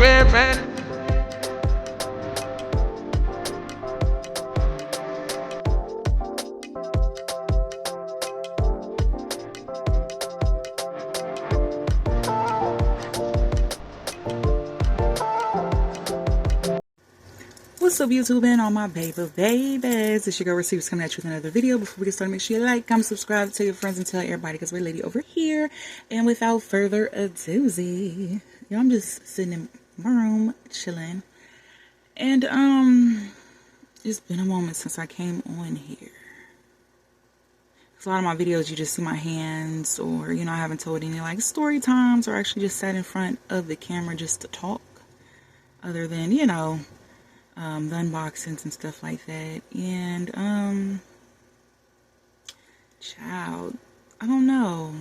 What's up, YouTube and all my babies? It's your girl RareSecretz coming at you with another video. Before we get started, make sure you like, comment, subscribe, tell your friends, and tell everybody because we're lady over here. And without further ado, I'm just sitting in my room chilling. And it's been a moment since I came on here. A lot of my videos, you just see my hands, or I haven't told any like story times, or actually just sat in front of the camera just to talk. Other than the unboxings and stuff like that. And child, I don't know,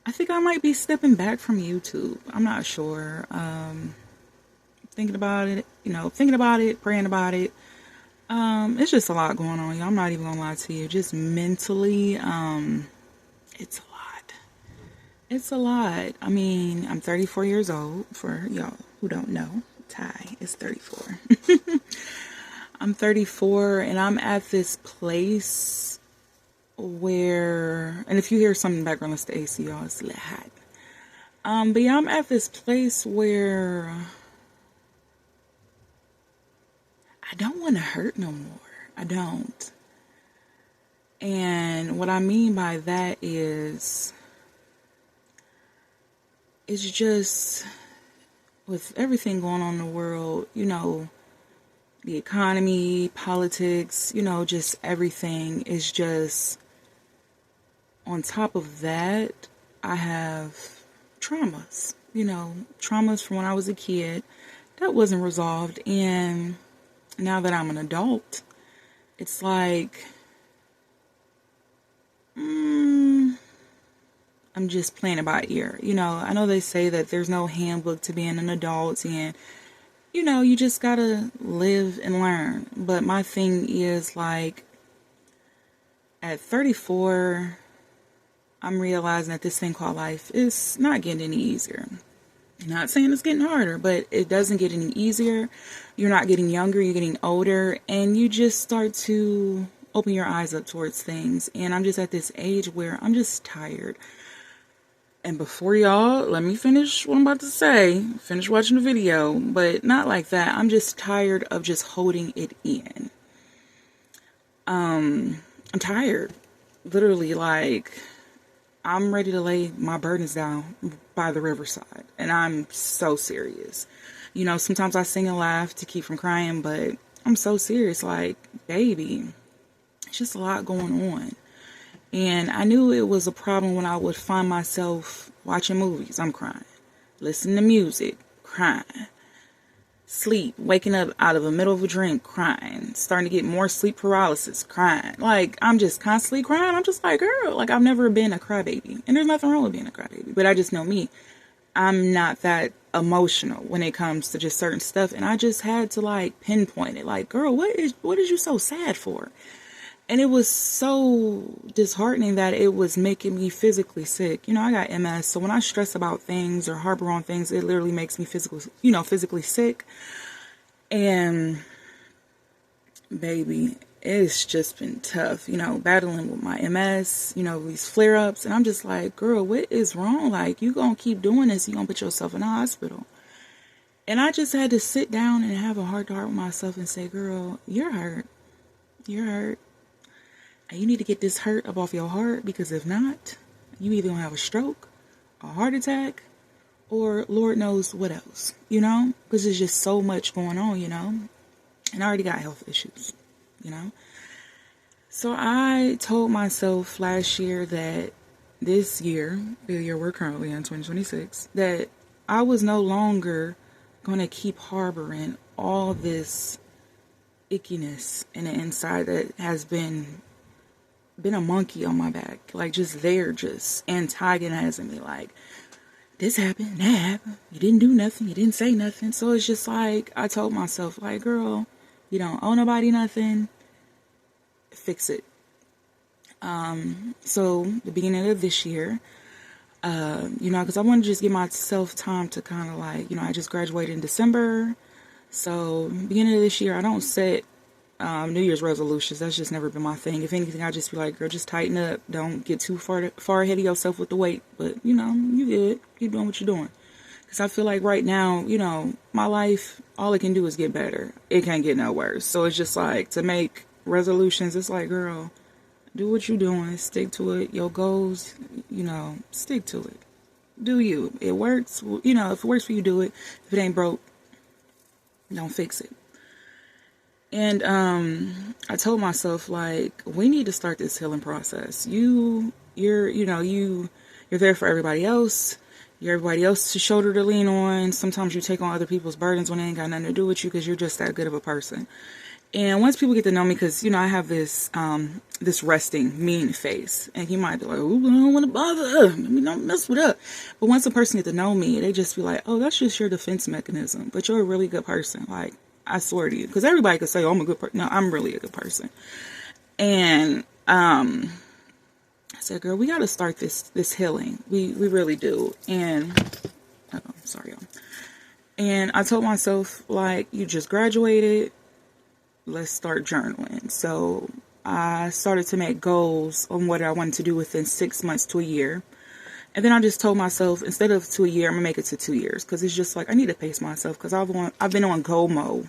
I think I might be stepping back from YouTube. I'm not sure. Thinking about it, praying about it. It's just a lot going on, y'all. I'm not even gonna lie to you. Just mentally, it's a lot. I mean, I'm 34 years old, for y'all who don't know. Ty is 34. I'm 34, and I'm at this place where, and if you hear something in the background, it's the AC, y'all. It's a little hot. But yeah, I'm at this place where I don't want to hurt no more. I don't. And what I mean by that is, it's just, with everything going on in the world, the economy, politics, just everything is just, on top of that, I have traumas, traumas from when I was a kid that wasn't resolved. And now that I'm an adult, it's like, I'm just playing it by ear. I know they say that there's no handbook to being an adult, and you just gotta live and learn. But my thing is, like, at 34, I'm realizing that this thing called life is not getting any easier. I'm not saying it's getting harder, but it doesn't get any easier. You're not getting younger, you're getting older, and you just start to open your eyes up towards things. And I'm just at this age where I'm just tired. And before y'all, let me finish what I'm about to say. Finish watching the video, but not like that. I'm just tired of just holding it in. I'm tired. Literally, like, I'm ready to lay my burdens down by the riverside. And I'm so serious. Sometimes I sing and laugh to keep from crying, but I'm so serious. Like, baby, it's just a lot going on. And I knew it was a problem when I would find myself watching movies. I'm crying. Listening to music. Crying. Sleep. Waking up out of the middle of a drink. Crying. Starting to get more sleep paralysis. Crying. Like, I'm just constantly crying. I'm just like, girl, like, I've never been a crybaby. And there's nothing wrong with being a crybaby. But I just know me. I'm not that emotional when it comes to just certain stuff. And I just had to, like, pinpoint it. Like, girl, what is you so sad for? And it was so disheartening that it was making me physically sick. I got MS, so when I stress about things or harbor on things, it literally makes me physically sick. And baby, it's just been tough, battling with my MS, these flare-ups. And I'm just like, girl, what is wrong? Like, you gonna keep doing this, you gonna put yourself in a hospital. And I just had to sit down and have a heart-to-heart with myself and say, girl, you're hurt. You're hurt. And you need to get this hurt up off your heart, because if not, you either gonna have a stroke, a heart attack, or Lord knows what else, because there's just so much going on, and I already got health issues, So I told myself last year that this year, the year we're currently in, 2026, that I was no longer going to keep harboring all this ickiness in the inside that has been a monkey on my back, like, just there, just antagonizing me, like, this happened, that happened, you didn't do nothing, you didn't say nothing. So it's just like, I told myself, like, girl, you don't owe nobody nothing, fix it. So the beginning of this year, Because I want to just give myself time to kind of like, I just graduated in December. So beginning of this year, I don't set New Year's resolutions. That's just never been my thing. If anything, I just be like, girl, just tighten up. Don't get too far ahead of yourself with the weight. But, you good. Keep doing what you're doing. Because I feel like right now, my life, all it can do is get better. It can't get no worse. So it's just like, to make resolutions, it's like, girl, do what you're doing. Stick to it. Your goals, stick to it. Do you. It works. If it works for you, do it. If it ain't broke, don't fix it. And I told myself, like, we need to start this healing process. You're there for everybody else. You're everybody else's shoulder to lean on. Sometimes you take on other people's burdens when they ain't got nothing to do with you because you're just that good of a person. And once people get to know me, because, I have this resting, mean face. And he might be like, oh, I don't want to bother her. Don't mess with her. But once a person gets to know me, they just be like, oh, that's just your defense mechanism. But you're a really good person. Like, I swear to you. Because everybody could say, oh, I'm a good person. No, I'm really a good person. And I said, girl, we got to start this healing. We really do. And, sorry, y'all. And I told myself, like, you just graduated. Let's start journaling. So I started to make goals on what I wanted to do within 6 months to a year. And then I just told myself, instead of to a year, I'm going to make it to 2 years. Because it's just like, I need to pace myself. Because I've been on go mode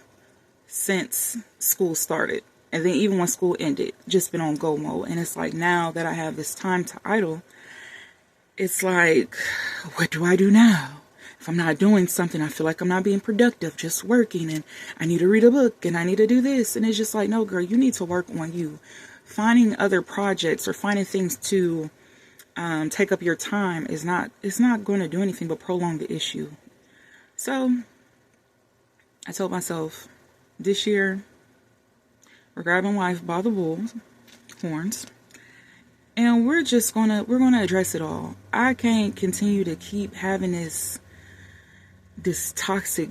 since school started. And then even when school ended, just been on go mode. And it's like, now that I have this time to idle, it's like, what do I do now? If I'm not doing something, I feel like I'm not being productive, just working, and I need to read a book, and I need to do this. And it's just like, no, girl, you need to work on you. Finding other projects or finding things to take up your time it's not going to do anything but prolong the issue. So I told myself, this year, we're grabbing life by the horns, and we're gonna address it all. I can't continue to keep having this toxic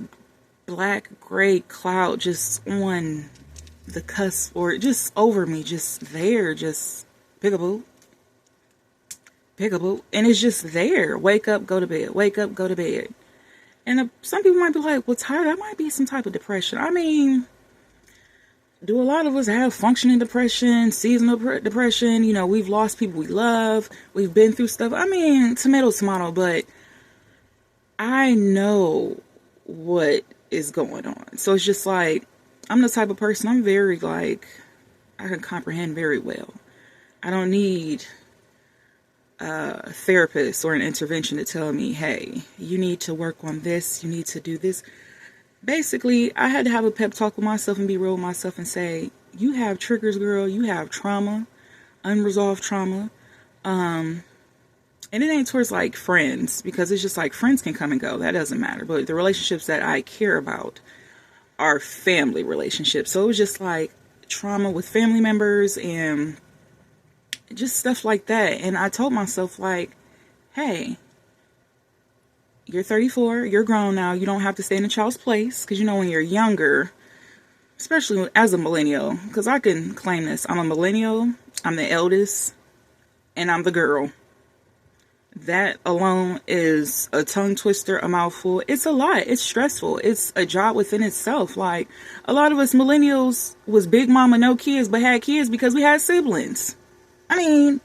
black gray cloud just on the cusp, or just over me, just there, just peekaboo, and it's just there. Wake up, go to bed. Wake up, go to bed. And some people might be like, well, Tyler, that might be some type of depression. I mean, do a lot of us have functioning depression, seasonal depression? We've lost people we love. We've been through stuff. I mean, tomato, but I know what is going on. So it's just like, I'm the type of person, I'm very like, I can comprehend very well. I don't need a therapist or an intervention to tell me, hey, you need to work on this, you need to do this. Basically, I had to have a pep talk with myself and be real with myself and say, you have triggers, girl, you have trauma, unresolved trauma. And it ain't towards like friends, because it's just like friends can come and go. That doesn't matter. But the relationships that I care about are family relationships. So it was just like trauma with family members and just stuff like that. And I told myself, like, hey, you're 34, you're grown now. You don't have to stay in a child's place. Because when you're younger, especially as a millennial, because I can claim this. I'm a millennial, I'm the eldest, and I'm the girl. That alone is a tongue twister, a mouthful. It's a lot. It's stressful. It's a job within itself. Like, a lot of us millennials was big mama, no kids, but had kids because we had siblings. I mean,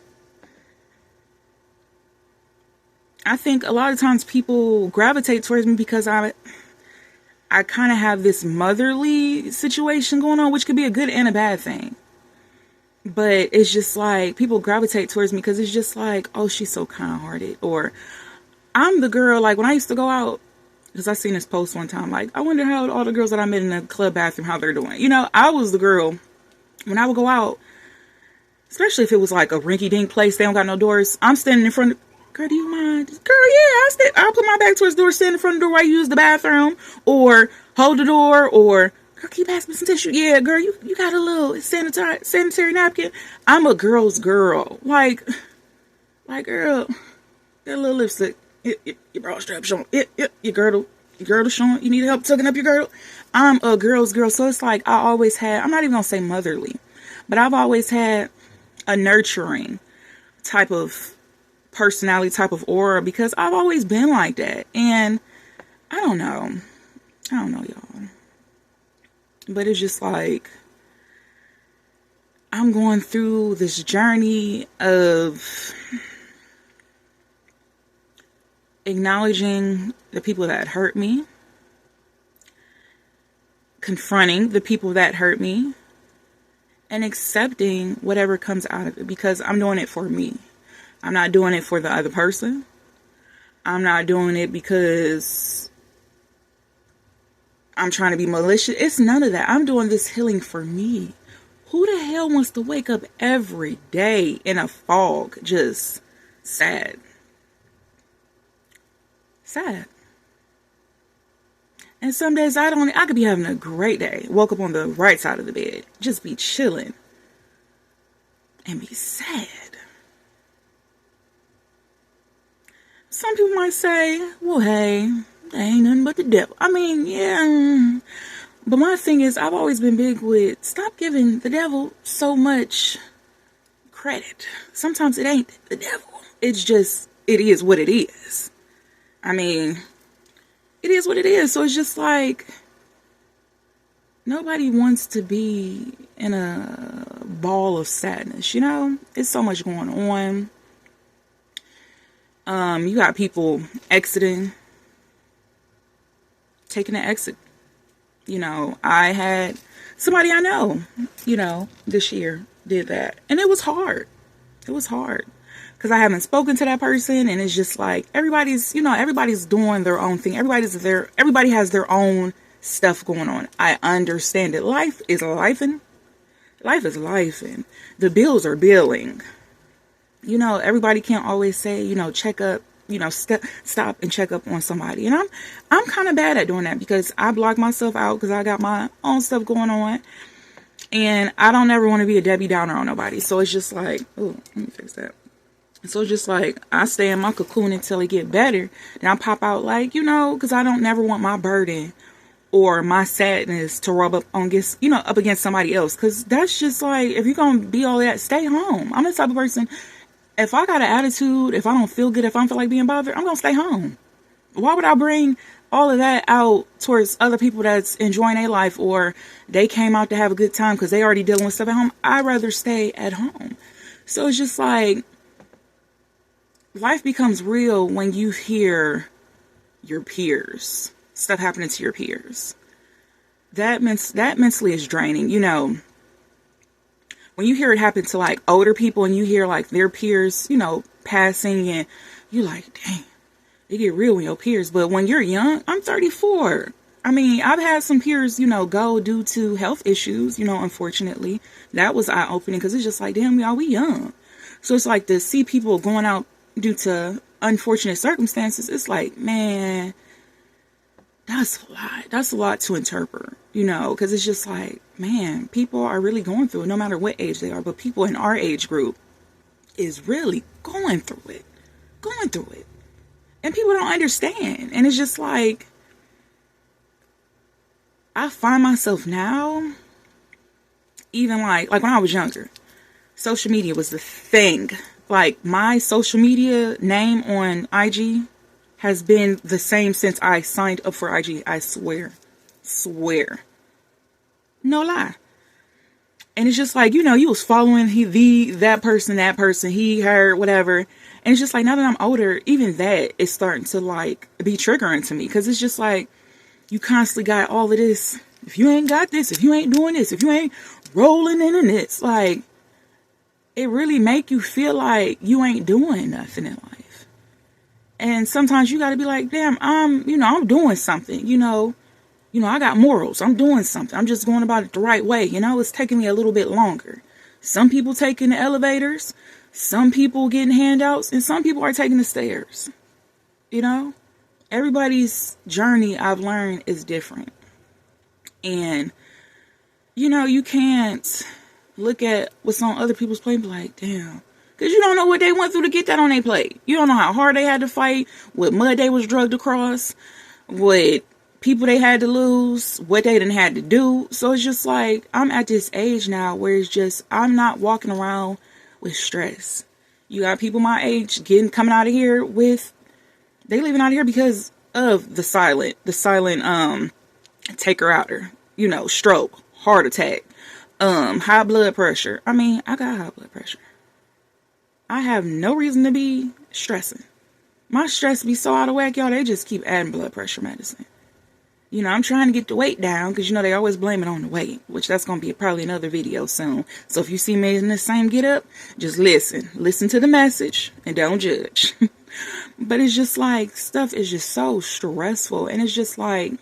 I think a lot of times people gravitate towards me because I kind of have this motherly situation going on, which could be a good and a bad thing. But it's just like, people gravitate towards me because it's just like, oh, she's so kind-hearted. Or I'm the girl, like, when I used to go out, because I seen this post one time, like, I wonder how all the girls that I met in the club bathroom, how they're doing. I was the girl, when I would go out, especially if it was like a rinky-dink place, they don't got no doors, I'm standing in front of, girl, do you mind? Girl, yeah, I'll put my back towards the door, stand in front of the door while you use the bathroom, or hold the door, or, girl, can you pass me some tissue? Yeah, girl, you got a little sanitary napkin? I'm a girl's girl. Like, girl, got a little lipstick. Your bra strap showing. Your girdle showing. You need help tucking up your girdle? I'm a girl's girl. So it's like, I always had, I'm not even going to say motherly, but I've always had a nurturing type of personality type of aura because I've always been like that. And I don't know, y'all. But it's just like, I'm going through this journey of acknowledging the people that hurt me, confronting the people that hurt me, and accepting whatever comes out of it, because I'm doing it for me. I'm not doing it for the other person. I'm not doing it because I'm trying to be malicious. It's none of that. I'm doing this healing for me. Who the hell wants to wake up every day in a fog, just sad? Sad. And some days I could be having a great day. Woke up on the right side of the bed. Just be chilling. And be sad. Some people might say, well, hey, that ain't nothing but the devil. I mean, yeah. But my thing is, I've always been big with, stop giving the devil so much credit. Sometimes it ain't the devil. It's just, it is what it is. I mean, it is what it is. So it's just like, nobody wants to be in a ball of sadness, you know? It's so much going on. You got people exiting, taking an exit. You know, I had somebody I know, you know, this year did that. And it was hard. It was hard. Because I haven't spoken to that person. And it's just like, everybody's doing their own thing. Everybody has their own stuff going on. I understand it. Life is lifing. Life is lifing. The bills are billing. You know, everybody can't always say, you know, check up. You know, stop and check up on somebody. And I'm kind of bad at doing that because I block myself out because I got my own stuff going on. And I don't ever want to be a Debbie Downer on nobody. So it's just like, oh, let me fix that. So it's just like, I stay in my cocoon until it get better. Then I pop out like, you know, because I don't never want my burden or my sadness to rub up against somebody else. Because that's just like, if you're going to be all that, stay home. I'm the type of person, if I got an attitude, if I don't feel good, if I don't feel like being bothered, I'm going to stay home. Why would I bring all of that out towards other people that's enjoying their life or they came out to have a good time because they already dealing with stuff at home? I'd rather stay at home. So it's just like, life becomes real when you hear your peers, stuff happening to your peers. That mentally is draining, you know. When you hear it happen to like older people and you hear like their peers, you know, passing and you're like, dang, they get real when your peers. But when you're young, I'm 34. I mean, I've had some peers, you know, go due to health issues, you know, unfortunately. That was eye-opening because it's just like, damn, y'all, we young. So it's like to see people going out due to unfortunate circumstances. It's like, man, that's a lot. That's a lot to interpret, you know, because it's just like, man, people are really going through it, no matter what age they are. But people in our age group is really going through it. And people don't understand. And it's just like, I find myself now, even like when I was younger, social media was the thing. Like, my social media name on IG has been the same since I signed up for IG. I swear. No lie. And it's just like, you know, you was following that person, he, her, whatever. And it's just like, now that I'm older, even that is starting to like be triggering to me. Cause it's just like, you constantly got all of this. If you ain't got this, if you ain't doing this, if you ain't rolling in this, like, it really make you feel like you ain't doing nothing in life. And sometimes you got to be like, damn, I'm doing something, you know, I got morals. I'm doing something. I'm just going about it the right way. You know, it's taking me a little bit longer. Some people taking the elevators, some people getting handouts, and some people are taking the stairs. You know, everybody's journey, I've learned, is different. And, you know, you can't look at what's on other people's plate and be like, damn. Because you don't know what they went through to get that on their plate. You don't know how hard they had to fight, what mud they was drugged across, what people they had to lose, what they didn't had to do. So it's just like, I'm at this age now where it's just, I'm not walking around with stress. You got people my age coming out of here with, they leaving out of here because of the silent taker outer, stroke, heart attack, high blood pressure. I mean, I got high blood pressure. I have no reason to be stressing. My stress be so out of whack, y'all, they just keep adding blood pressure medicine. I'm trying to get the weight down because, they always blame it on the weight, which that's going to be probably another video soon. So if you see me in the same get up, just listen to the message and don't judge. But it's just like, stuff is just so stressful. And it's just like,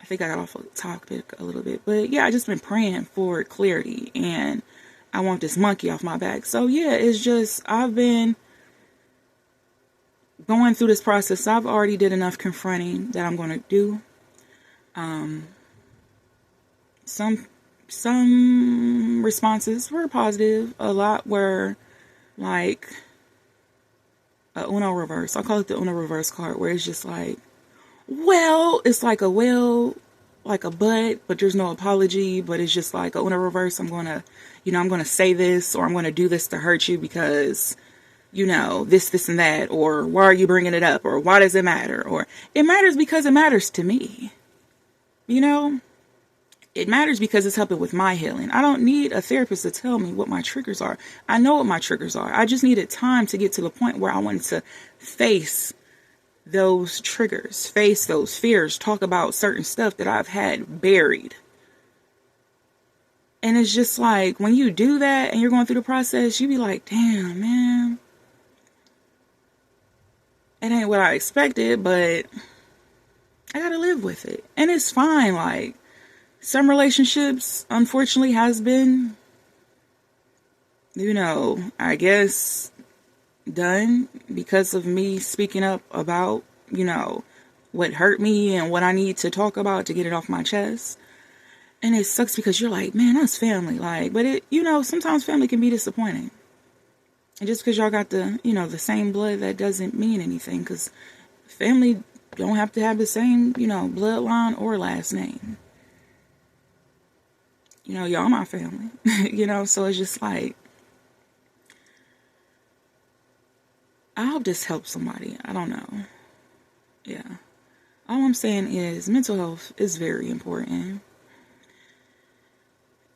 I think I got off the topic a little bit, but yeah, I just been praying for clarity, and I want this monkey off my back. So yeah, it's just, I've been going through this process. I've already did enough confronting that I'm going to do. Some responses were positive. A lot were like a Uno reverse. I call it the Uno reverse card, where it's just like, well, it's like a like a but there's no apology, but it's just like a Uno reverse. I'm going to say this, or I'm going to do this to hurt you because, this and that, or why are you bringing it up, or why does it matter, or it matters because it matters to me. It matters because it's helping with my healing. I don't need a therapist to tell me what my triggers are. I know what my triggers are. I just needed time to get to the point where I wanted to face those triggers, face those fears, talk about certain stuff that I've had buried. And it's just like, when you do that and you're going through the process, you be like, damn, man, it ain't what I expected, but I gotta live with it. And it's fine. Like, some relationships, unfortunately, has been, I guess, done because of me speaking up about, what hurt me and what I need to talk about to get it off my chest. And it sucks because you're like, man, that's family. Like, but it, sometimes family can be disappointing. And just because y'all got the same blood, that doesn't mean anything, because family don't have to have the same, bloodline or last name. Y'all my family, so it's just like, I hope this helps somebody. I don't know. Yeah. All I'm saying is mental health is very important.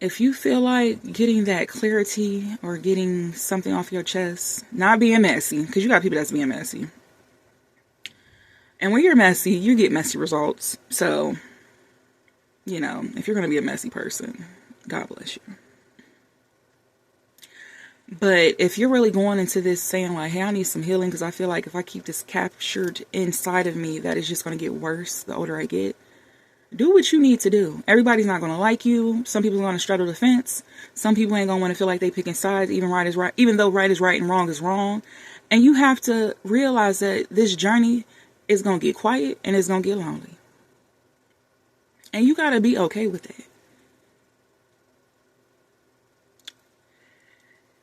If you feel like getting that clarity or getting something off your chest, not being messy, because you got people that's being messy. And when you're messy, you get messy results. So, if you're going to be a messy person, God bless you. But if you're really going into this saying like, hey, I need some healing because I feel like if I keep this captured inside of me, that it's just going to get worse the older I get. Do what you need to do. Everybody's not going to like you. Some people are going to straddle the fence. Some people ain't going to want to feel like they picking sides, even right is right, even though right is right and wrong is wrong. And you have to realize that this journey is going to get quiet and it's going to get lonely. And you got to be okay with that.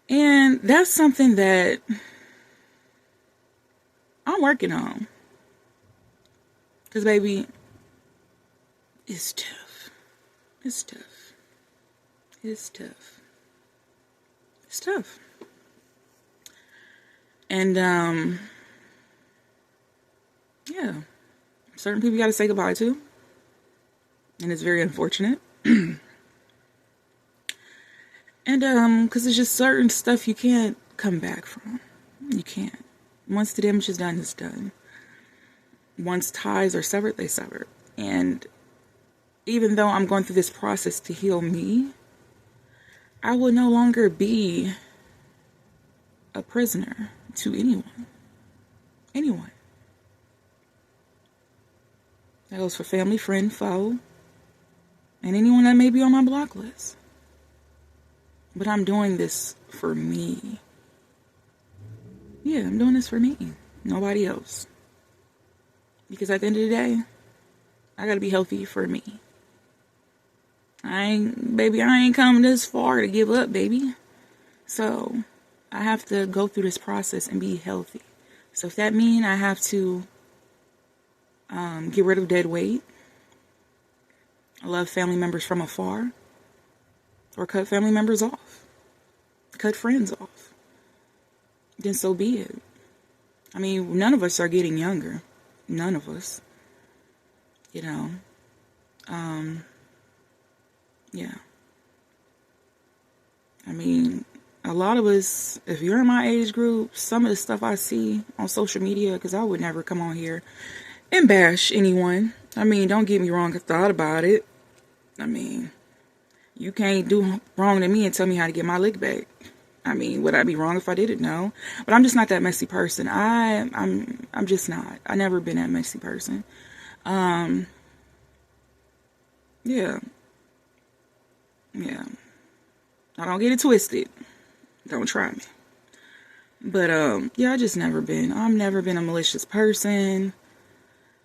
And that's something that I'm working on. Because, baby, it's tough. It's tough. It's tough. It's tough. And, yeah. Certain people you got to say goodbye to. And it's very unfortunate. And, because it's just certain stuff you can't come back from. You can't. Once the damage is done, it's done. Once ties are severed, they sever. And even though I'm going through this process to heal me, I will no longer be a prisoner to anyone. Anyone. That goes for family, friend, foe, and anyone that may be on my block list. But I'm doing this for me. Yeah, I'm doing this for me. Nobody else. Because at the end of the day, I gotta be healthy for me. I ain't come this far to give up, baby. So, I have to go through this process and be healthy. So if that means I have to get rid of dead weight, I love family members from afar, or cut family members off. cut friends off, then so be it. I mean, none of us are getting younger. None of us. You know. Yeah. I mean, a lot of us, if you're in my age group, some of the stuff I see on social media, because I would never come on here and bash anyone. I mean, don't get me wrong, I thought about it. I mean, you can't do wrong to me and tell me how to get my lick back. I mean, would I be wrong if I did it? No. But I'm just not that messy person. I'm just not. I've never been that messy person. Yeah. Yeah. I don't get it twisted. Don't try me. But, yeah, I've never been a malicious person.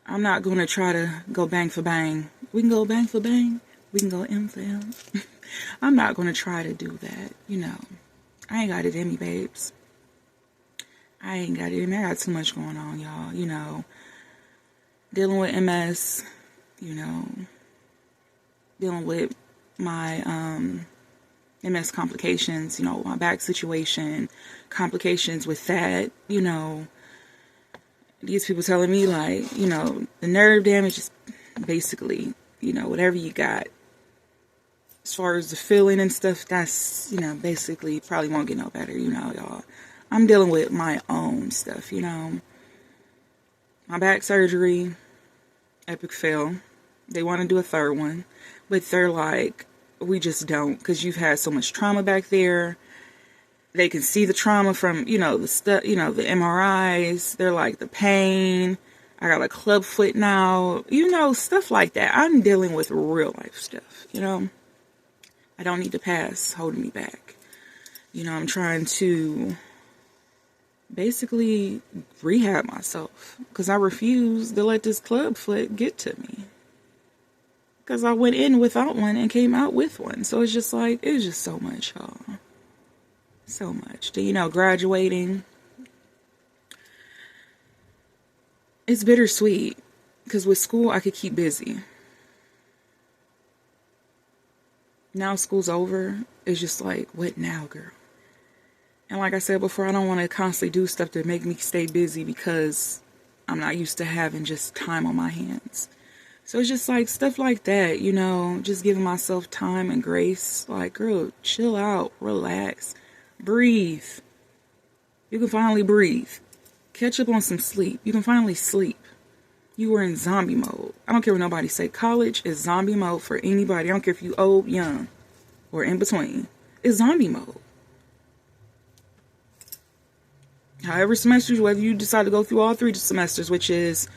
I'm not going to try to go bang for bang. We can go bang for bang. We can go M for M. I'm not going to try to do that, you know. I ain't got it in me, babes. I ain't got it in me. I got too much going on, y'all. You know, dealing with MS, you know, dealing with my MS complications, you know, my back situation, complications with that, you know. These people telling me, like, you know, the nerve damage is basically, you know, whatever you got. As far as the feeling and stuff, that's, you know, basically probably won't get no better, you know, y'all. I'm dealing with my own stuff, you know. My back surgery, epic fail. They want to do a third one, but they're like, we just don't, because you've had so much trauma back there. They can see the trauma from, you know, the stuff, you know, the MRIs. They're like, the pain. I got a club foot now, you know, stuff like that. I'm dealing with real life stuff, you know. I don't need the past holding me back. You know, I'm trying to basically rehab myself because I refuse to let this club foot get to me. Because I went in without one and came out with one. So it's just like, it's just so much, y'all. So much. You know, graduating. It's bittersweet. Because with school, I could keep busy. Now school's over, it's just like, what now, girl? And like I said before, I don't want to constantly do stuff to make me stay busy because I'm not used to having just time on my hands. So it's just like stuff like that, you know, just giving myself time and grace. Like, girl, chill out, relax, breathe. You can finally breathe. Catch up on some sleep. You can finally sleep. You were in zombie mode. I don't care what nobody say. College is zombie mode for anybody. I don't care if you old, young, or in between. It's zombie mode. However semesters, whether you decide to go through all 3 semesters, which is,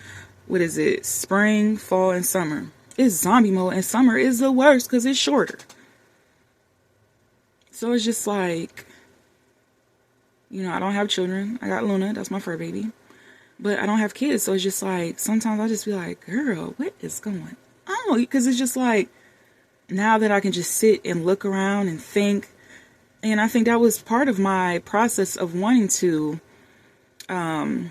what is it, spring, fall, and summer. It's zombie mode, and summer is the worst because it's shorter. So it's just like, you know, I don't have children. I got Luna, that's my fur baby. But I don't have kids, so it's just like, sometimes I just be like, girl, what is going on? Because it's just like, now that I can just sit and look around and think, and I think that was part of my process of wanting to, I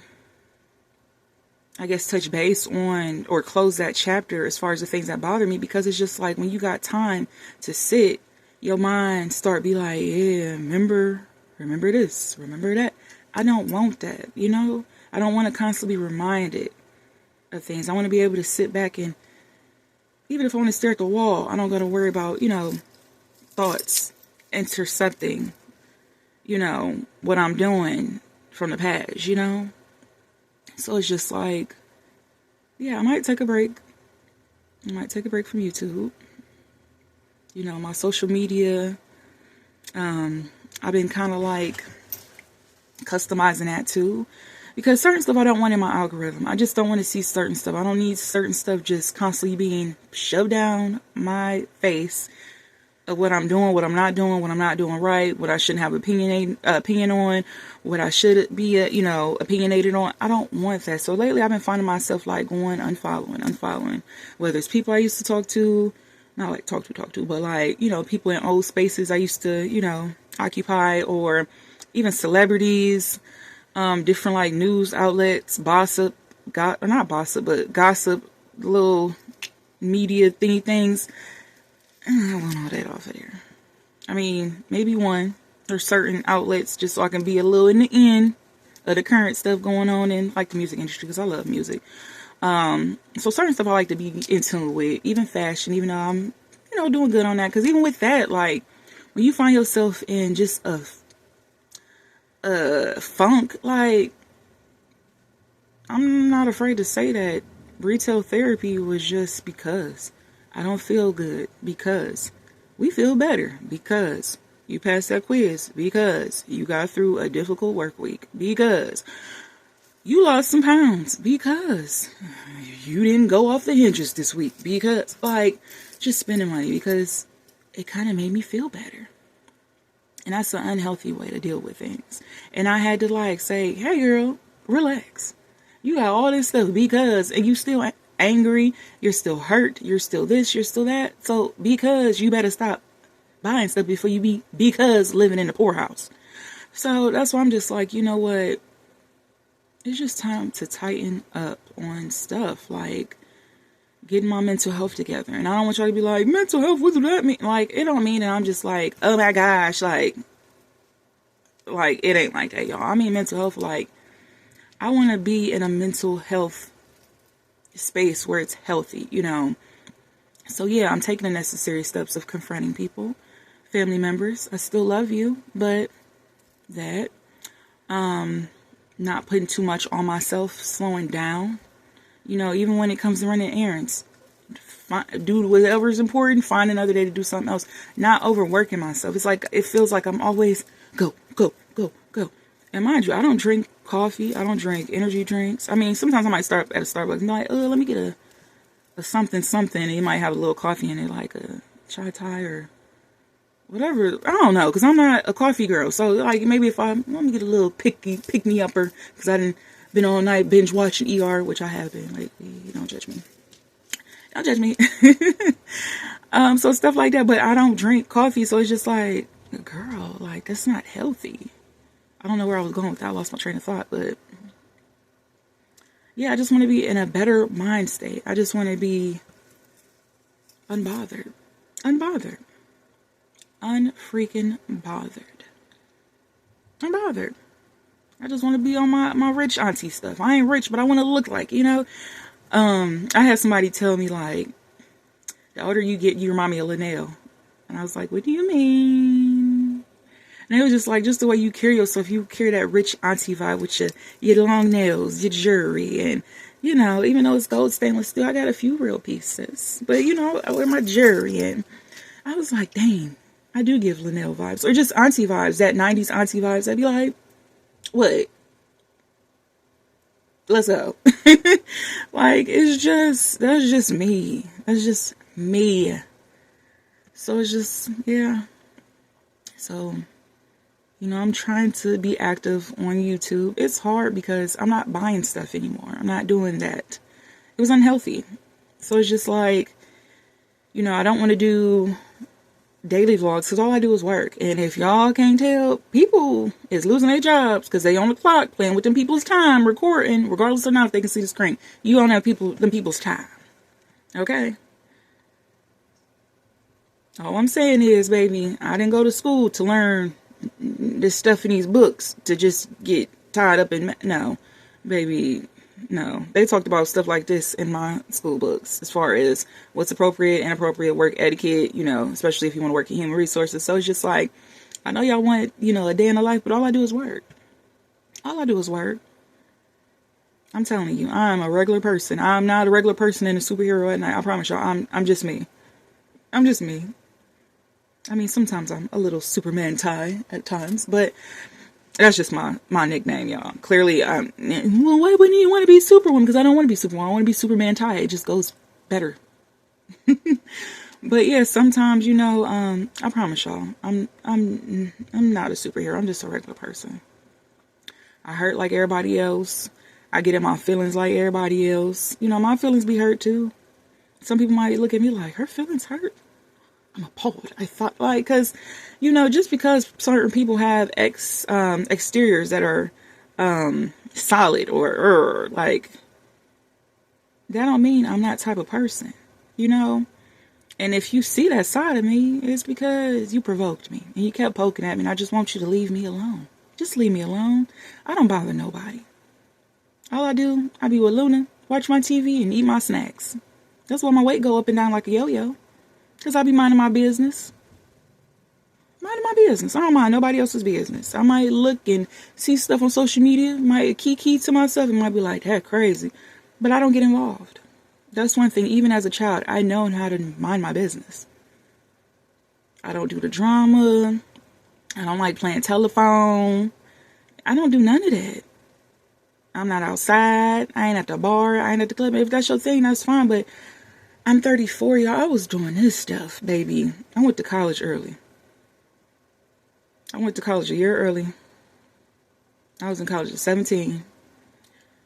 guess, touch base on or close that chapter as far as the things that bother me, because it's just like, when you got time to sit, your mind start be like, yeah, remember this, remember that. I don't want that, you know? I don't want to constantly be reminded of things. I want to be able to sit back and, even if I want to stare at the wall, I don't got to worry about, you know, thoughts intercepting, you know, what I'm doing from the past, you know? So it's just like, yeah, I might take a break. I might take a break from YouTube. You know, my social media, I've been kind of like customizing that too. Because certain stuff I don't want in my algorithm. I just don't want to see certain stuff. I don't need certain stuff just constantly being shoved down my face of what I'm doing, what I'm not doing right, what I shouldn't have opinion on, what I should be, you know, opinionated on. I don't want that. So lately I've been finding myself like going unfollowing. Whether it's people I used to talk to, not like talk to, but like, you know, people in old spaces I used to, you know, occupy, or even celebrities. Different like news outlets, gossip, little media thingy things. I want all that off of there. I mean, maybe one, or certain outlets just so I can be a little in the end of the current stuff going on in like the music industry, because I love music. So certain stuff I like to be in tune with, even fashion, even though I'm, doing good on that. Because even with that, like, when you find yourself in just a funk, like, I'm not afraid to say that retail therapy was just because I don't feel good, because we feel better, because you passed that quiz, because you got through a difficult work week, because you lost some pounds, because you didn't go off the hinges this week, because, like, just spending money because it kind of made me feel better. And that's an unhealthy way to deal with things. And I had to, like, say, hey, girl, relax. You got all this stuff because, and you still angry, you're still hurt, you're still this, you're still that. So, because you better stop buying stuff before you because living in the poorhouse. So, that's why I'm just like, you know what? It's just time to tighten up on stuff, like getting my mental health together. And I don't want y'all to be like, mental health, what does that mean? Like, it don't mean that I'm just like, oh my gosh, like it ain't like that, y'all. I mean mental health, like, I want to be in a mental health space where it's healthy, So yeah, I'm taking the necessary steps of confronting people, family members. I still love you, but that, not putting too much on myself, slowing down, even when it comes to running errands, do whatever is important, find another day to do something else, not overworking myself. It's like, it feels like I'm always go, go, go, go. And mind you, I don't drink coffee. I don't drink energy drinks. I mean, sometimes I might start at a Starbucks and be like, let me get a something, and you might have a little coffee in it, like a chai thai or whatever. I don't know, because I'm not a coffee girl. So, like, maybe if let me get a little pick-me-upper, because I didn't been all night binge watching ER, which I have been lately. Don't judge me. Don't judge me. So stuff like that. But I don't drink coffee, so it's just like, girl, like, that's not healthy. I don't know where I was going with that. I lost my train of thought, but yeah, I just want to be in a better mind state. I just want to be unbothered. Unfreaking bothered. Unbothered. I just want to be on my rich auntie stuff. I ain't rich, but I want to look like, I had somebody tell me, like, the older you get, you remind me of Linnell. And I was like, what do you mean? And it was just like, just the way you carry yourself, you carry that rich auntie vibe with your long nails, your jewelry, and, even though it's gold stainless steel, I got a few real pieces. But, I wear my jewelry, and I was like, dang, I do give Linnell vibes. Or just auntie vibes, that 90s auntie vibes. I'd be like, what? Let's go. Like, that's just me. That's just me. So it's just, yeah. So, I'm trying to be active on YouTube. It's hard because I'm not buying stuff anymore. I'm not doing that. It was unhealthy. So it's just like, I don't want to do daily vlogs because all I do is work. And if y'all can't tell, people is losing their jobs because they on the clock playing with them people's time, recording, regardless or not if they can see the screen. You don't have them people's time. Okay? All I'm saying is, baby, I didn't go to school to learn this stuff in these books to just get tied up in. No, baby, no. They talked about stuff like this in my school books as far as what's appropriate, inappropriate, work etiquette, especially if you want to work in human resources. So it's just like, I know y'all want, a day in the life, but all I do is work. All I do is work. I'm telling you, I'm a regular person. I'm not a regular person in a superhero at night. I promise y'all, I'm just me. I'm just me. I mean, sometimes I'm a little Superman tie at times, but that's just my nickname, y'all. Clearly, well, why wouldn't you want to be Superwoman? Because I don't want to be Superwoman. I want to be Superman tie. It just goes better. But yeah, sometimes, I promise y'all, I'm not a superhero. I'm just a regular person. I hurt like everybody else. I get in my feelings like everybody else. My feelings be hurt too. Some people might look at me like, her feelings hurt. I'm appalled. I thought, like, because, just because certain people have exteriors that are solid or like, that don't mean I'm that type of person. And if you see that side of me, it's because you provoked me and you kept poking at me, and I just want you to leave me alone. Just leave me alone. I don't bother nobody. All I do, I be with Luna, watch my TV, and eat my snacks. That's why my weight go up and down like a yo-yo. Because I be minding my business. Minding my business. I don't mind nobody else's business. I might look and see stuff on social media, might key to myself, and might be like, that crazy. But I don't get involved. That's one thing, even as a child, I know how to mind my business. I don't do the drama. I don't like playing telephone. I don't do none of that. I'm not outside. I ain't at the bar. I ain't at the club. If that's your thing, that's fine. But I'm 34, y'all. I was doing this stuff, baby. I went to college early. I went to college a year early. I was in college at 17.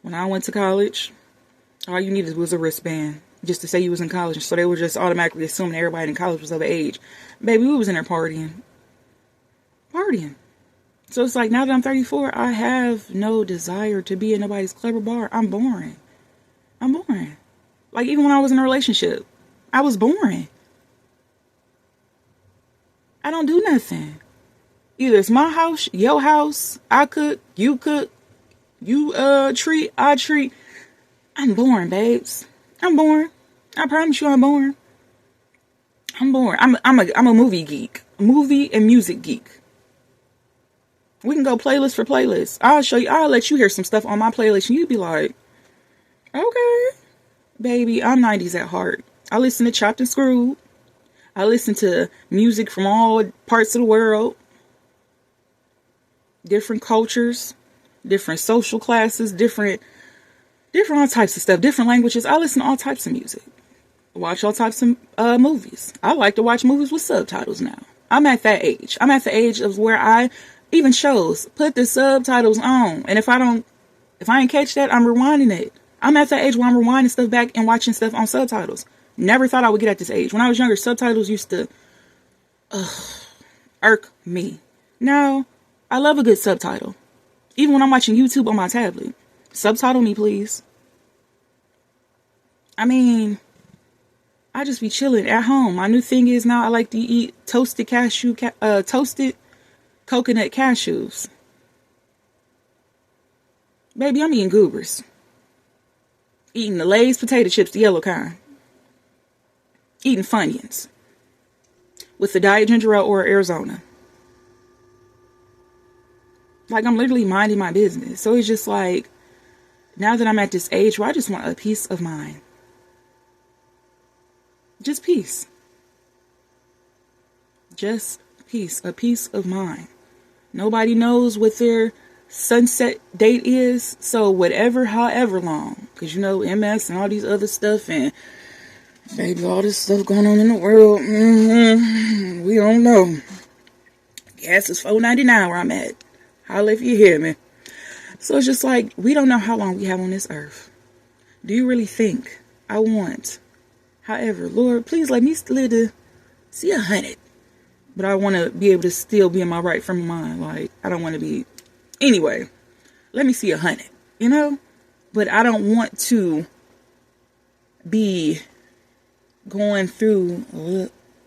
When I went to college, all you needed was a wristband just to say you was in college. So they were just automatically assuming everybody in college was of age. Baby, we was in there partying. So it's like, now that I'm 34, I have no desire to be in nobody's clever bar. I'm boring. Like, even when I was in a relationship, I was boring. I don't do nothing. Either it's my house, your house, I cook, you treat, I treat. I'm boring, babes. I'm boring. I promise you I'm boring. I'm a movie geek. Movie and music geek. We can go playlist for playlist. I'll let you hear some stuff on my playlist and you'd be like, okay. Baby, I'm 90s at heart. I listen to Chopped and Screwed. I listen to music from all parts of the world. Different cultures. Different social classes. Different all types of stuff. Different languages. I listen to all types of music. Watch all types of movies. I like to watch movies with subtitles now. I'm at that age. I'm at the age of where I... Even shows, put the subtitles on. And if I ain't catch that, I'm rewinding it. I'm at that age where I'm rewinding stuff back and watching stuff on subtitles. Never thought I would get at this age. When I was younger, subtitles used to irk me. Now, I love a good subtitle. Even when I'm watching YouTube on my tablet. Subtitle me, please. I mean, I just be chilling at home. My new thing is now I like to eat toasted coconut cashews. Baby, I'm eating goobers. Eating the Lay's potato chips, the yellow kind. Eating Funyuns. With the Diet Ginger Ale or Arizona. Like, I'm literally minding my business. So it's just like, now that I'm at this age where I just want a peace of mind. Just peace. Just peace. A peace of mind. Nobody knows what their sunset date is. So whatever, however long. Because you know, MS and all these other stuff. And baby, all this stuff going on in the world. We don't know. Gas is $4.99 where I'm at. Holla if you hear me. So it's just like, we don't know how long we have on this earth. Do you really think I want? However, Lord, please let me live to see 100. But I want to be able to still be in my right frame of mind. Like, I don't want to be... Anyway, let me see 100, you know? But I don't want to be going through,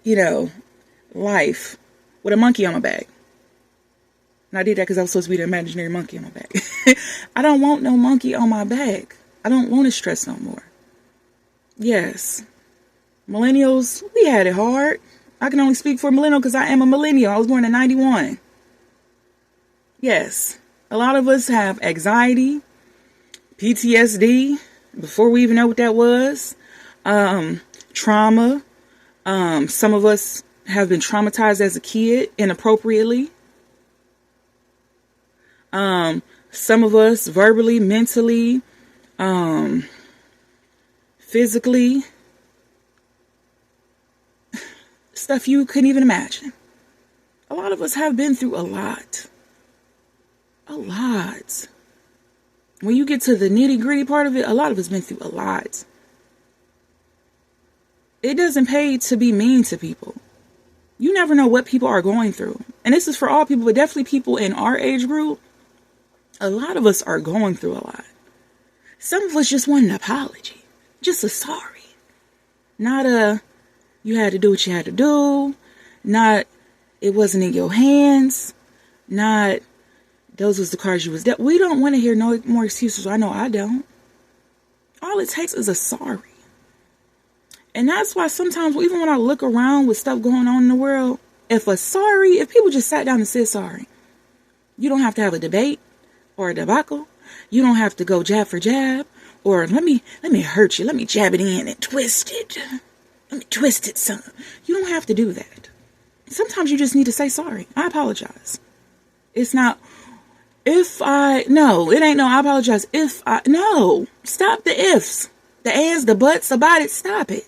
you know, life with a monkey on my back. And I did that because I was supposed to be the imaginary monkey on my back. I don't want no monkey on my back. I don't want to stress no more. Yes. Millennials, we had it hard. I can only speak for a millennial because I am a millennial. I was born in 91. Yes. A lot of us have anxiety, PTSD, before we even know what that was. Trauma. Some of us have been traumatized as a kid inappropriately. Some of us verbally, mentally, physically. Stuff you couldn't even imagine. A lot of us have been through a lot. A lot. When you get to the nitty-gritty part of it, a lot of us been through a lot. It doesn't pay to be mean to people. You never know what people are going through. And this is for all people, but definitely people in our age group. A lot of us are going through a lot. Some of us just want an apology. Just a sorry. Not a... You had to do what you had to do. Not, it wasn't in your hands. Not, those was the cards you was dealt. We don't want to hear no more excuses. I know I don't. All it takes is a sorry. And that's why sometimes, even when I look around with stuff going on in the world, if people just sat down and said sorry, you don't have to have a debate or a debacle. You don't have to go jab for jab, or let me hurt you. Let me jab it in and twist it. Let me twist it some. You don't have to do that. Sometimes you just need to say sorry. I apologize. It's not, no, it ain't no, I apologize. No, stop the ifs, the ands, the buts about it. Stop it.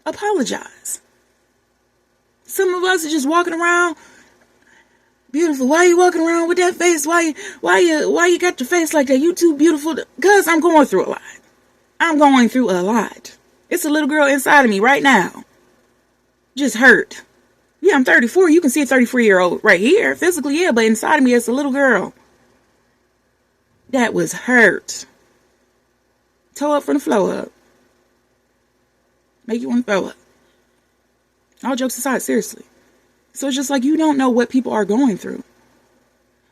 Apologize. Some of us are just walking around. Beautiful. Why are you walking around with that face? Why you got your face like that? You too beautiful. Because I'm going through a lot. I'm going through a lot. It's a little girl inside of me right now. Just hurt. Yeah, I'm 34. You can see a 34-year-old right here. Physically, yeah, but inside of me, it's a little girl that was hurt. Toe up from the floor up. Make you want to throw up. All jokes aside, seriously. So it's just like, you don't know what people are going through.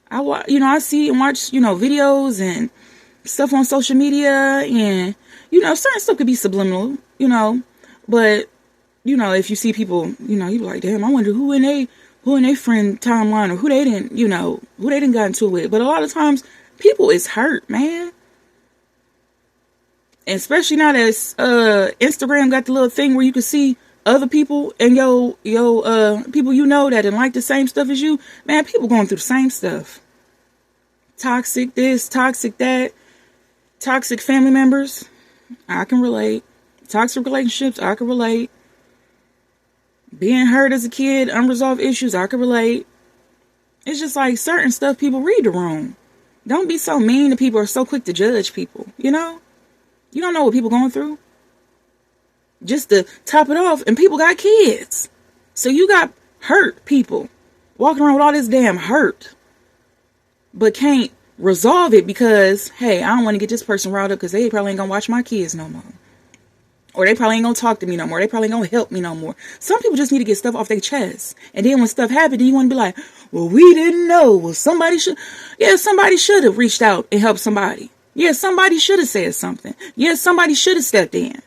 I see and watch, videos and stuff on social media, and, certain stuff could be subliminal, but, if you see people, you be like, damn, I wonder who in they friend timeline, or who they didn't got into it with. But a lot of times people is hurt, man. And especially now that Instagram got the little thing where you can see other people and your people that didn't like the same stuff as you. Man, people going through the same stuff. Toxic this, toxic that. Toxic family members, I can relate. Toxic relationships, I can relate. Being hurt as a kid, unresolved issues, I can relate. It's just like certain stuff people read the room. Don't be so mean to people or so quick to judge people, You don't know what people going through. Just to top it off, and people got kids. So you got hurt people walking around with all this damn hurt, but can't resolve it because, hey, I don't want to get this person riled up because they probably ain't gonna watch my kids no more. Or they probably ain't gonna talk to me no more. They probably ain't gonna help me no more. Some people just need to get stuff off their chest. And then when stuff happened, then you want to be like, well, we didn't know. Well, somebody should have reached out and helped somebody. Yeah, somebody should have said something. Yeah, somebody should have stepped in.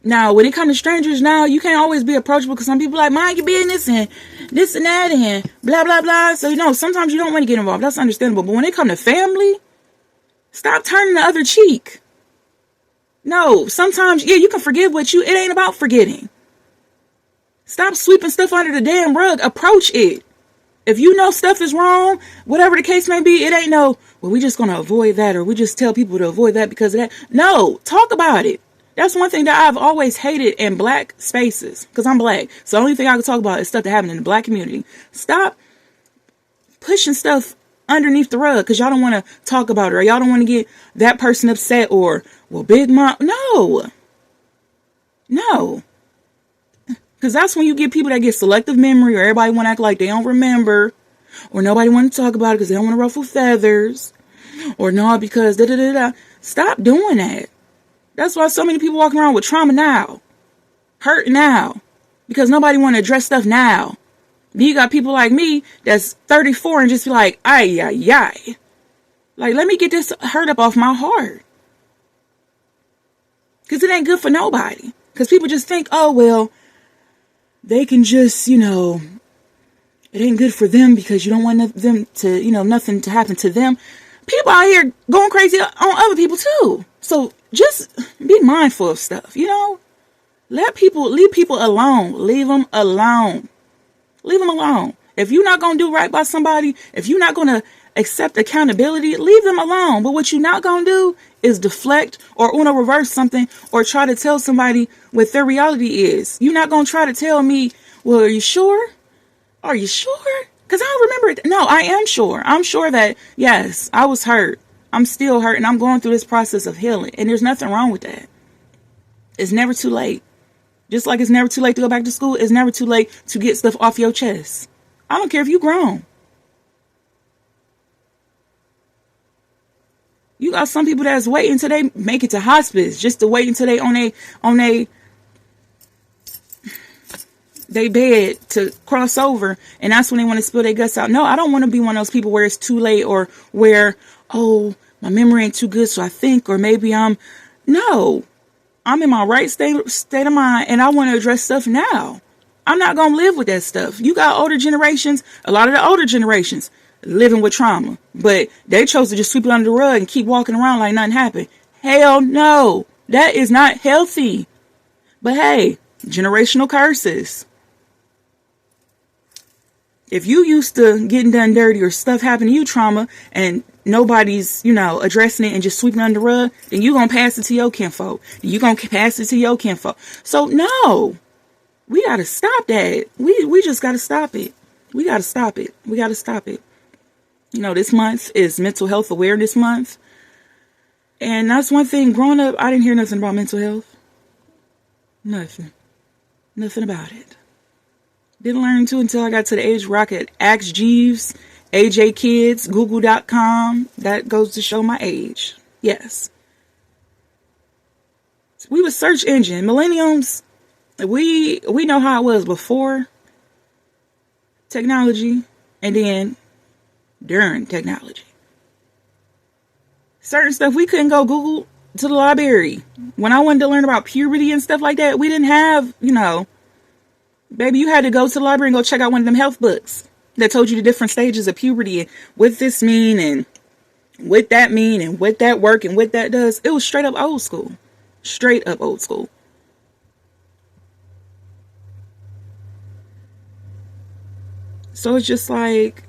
Now, when it comes to strangers, now you can't always be approachable because some people like, mind your business and this and that and blah, blah, blah. So, sometimes you don't want to get involved. That's understandable. But when it comes to family, stop turning the other cheek. No, sometimes, yeah, you can forgive, but it ain't about forgetting. Stop sweeping stuff under the damn rug. Approach it. If you know stuff is wrong, whatever the case may be, it ain't no, well, we just going to avoid that, or we just tell people to avoid that because of that. No, talk about it. That's one thing that I've always hated in black spaces, because I'm black. So the only thing I can talk about is stuff that happened in the black community. Stop pushing stuff underneath the rug because y'all don't want to talk about it, or y'all don't want to get that person upset, or, well, Big Mom. No. Because that's when you get people that get selective memory, or everybody want to act like they don't remember, or nobody want to talk about it because they don't want to ruffle feathers, or no, because da-da-da-da. Stop doing that. That's why so many people walking around with trauma now, hurt now, because nobody want to address stuff now. Then you got people like me that's 34 and just be like, ay, ay, ay. Like, let me get this hurt up off my heart. Because it ain't good for nobody. Because people just think, oh, well, they can just, it ain't good for them because you don't want them to, nothing to happen to them. People out here going crazy on other people too. So just be mindful of stuff, leave people alone. Leave them alone. Leave them alone. If you're not going to do right by somebody, if you're not going to accept accountability, leave them alone. But what you're not going to do is deflect or reverse something or try to tell somebody what their reality is. You're not going to try to tell me, well, are you sure? Are you sure? Because I remember it. No, I am sure. I'm sure that, yes, I was hurt. I'm still hurt, and I'm going through this process of healing. And there's nothing wrong with that. It's never too late. Just like it's never too late to go back to school, it's never too late to get stuff off your chest. I don't care if you're grown. You got some people that's waiting until they make it to hospice, just to wait until they on a they bed to cross over, and that's when they want to spill their guts out. No, I don't want to be one of those people where it's too late, or where, oh, my memory ain't too good, so I think, or maybe no, I'm in my right state of mind, and I want to address stuff now. I'm not going to live with that stuff. You got older generations, a lot of the older generations living with trauma, but they chose to just sweep it under the rug and keep walking around like nothing happened. Hell no, that is not healthy. But hey, generational curses. If you used to getting done dirty or stuff happened to you, trauma, and nobody's, addressing it and just sweeping under the rug, then you going to pass it to your kinfolk. You going to pass it to your kinfolk. So no, we got to stop that. We just got to stop it. We got to stop it. We got to stop it. This month is Mental Health Awareness Month. And that's one thing. Growing up, I didn't hear nothing about mental health. Nothing. Nothing about it. Didn't learn to until I got to the age where I could ask Jeeves, AJ Kids, Google.com. That goes to show my age. Yes. We was search engine. Millenniums, we know how it was before technology and then during technology. Certain stuff we couldn't go Google to the library. When I wanted to learn about puberty and stuff like that, we didn't have, baby, you had to go to the library and go check out one of them health books that told you the different stages of puberty and what this mean and what that mean and what that work and what that does. It was straight up old school. Straight up old school. So it's just like,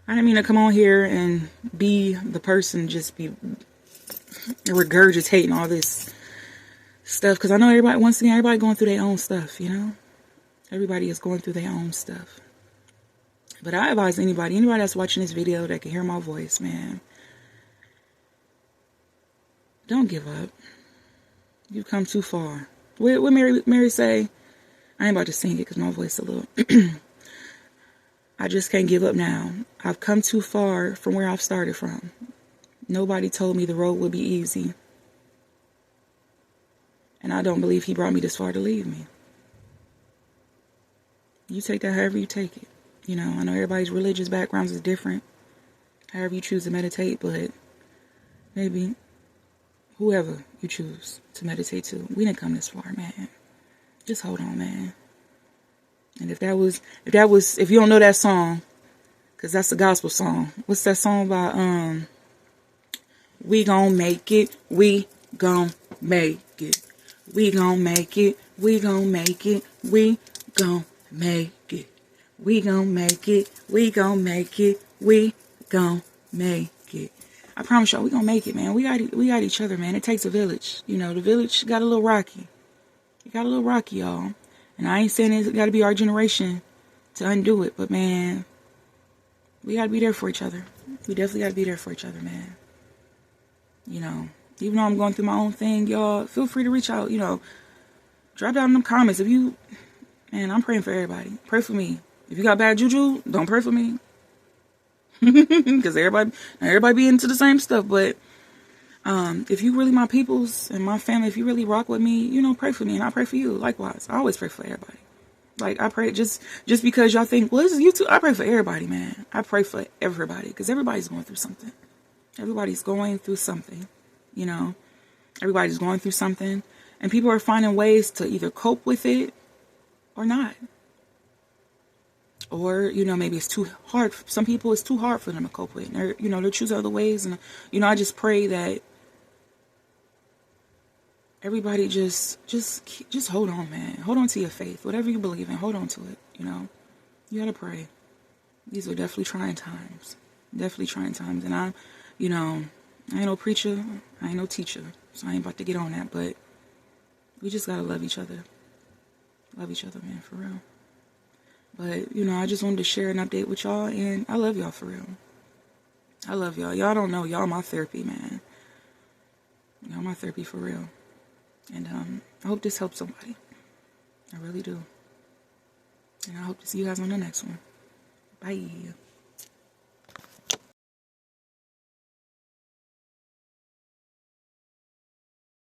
I didn't mean to come on here and be the person, just be regurgitating all this stuff. Because I know everybody going through their own stuff, Everybody is going through their own stuff. But I advise anybody that's watching this video that can hear my voice, man, don't give up. You've come too far. What Mary say? I ain't about to sing it because my voice a little... I just can't give up now. I've come too far from where I've started from. Nobody told me the road would be easy. And I don't believe he brought me this far to leave me. You take that however you take it. I know everybody's religious backgrounds is different. However you choose to meditate, but maybe whoever you choose to meditate to, we didn't come this far, man. Just hold on, man. And if you don't know that song, because that's a gospel song. What's that song about? We gon' make it. We gon' make it. We gon' make it. We gon' make it. We gon' make it. We gon' make it. We gon' make it. We gon' make it. I promise y'all, we gonna make it, man. We got each other, man. It takes a village. The village got a little rocky. It got a little rocky, y'all. And I ain't saying it's got to be our generation to undo it. But, man, we got to be there for each other. We definitely got to be there for each other, man. Even though I'm going through my own thing, y'all, feel free to reach out. Drop down in them comments. I'm praying for everybody. Pray for me. If you got bad juju, don't pray for me. Because everybody be into the same stuff. But if you really my peoples and my family, if you really rock with me, pray for me and I pray for you. Likewise, I always pray for everybody. Like, I pray just because y'all think, well, this is YouTube. I pray for everybody, man. I pray for everybody because everybody's going through something. Everybody's going through something, Everybody's going through something. And people are finding ways to either cope with it or not. Or, maybe it's too hard. Some people, it's too hard for them to cope with. They're choosing other ways. And, I just pray that everybody just hold on, man. Hold on to your faith. Whatever you believe in, hold on to it, You gotta pray. These are definitely trying times. Definitely trying times. And I ain't no preacher. I ain't no teacher. So I ain't about to get on that. But we just gotta love each other. Love each other, man, for real. But, I just wanted to share an update with y'all. And I love y'all for real. I love y'all. Y'all don't know. Y'all my therapy, man. Y'all my therapy for real. And I hope this helps somebody. I really do. And I hope to see you guys on the next one. Bye.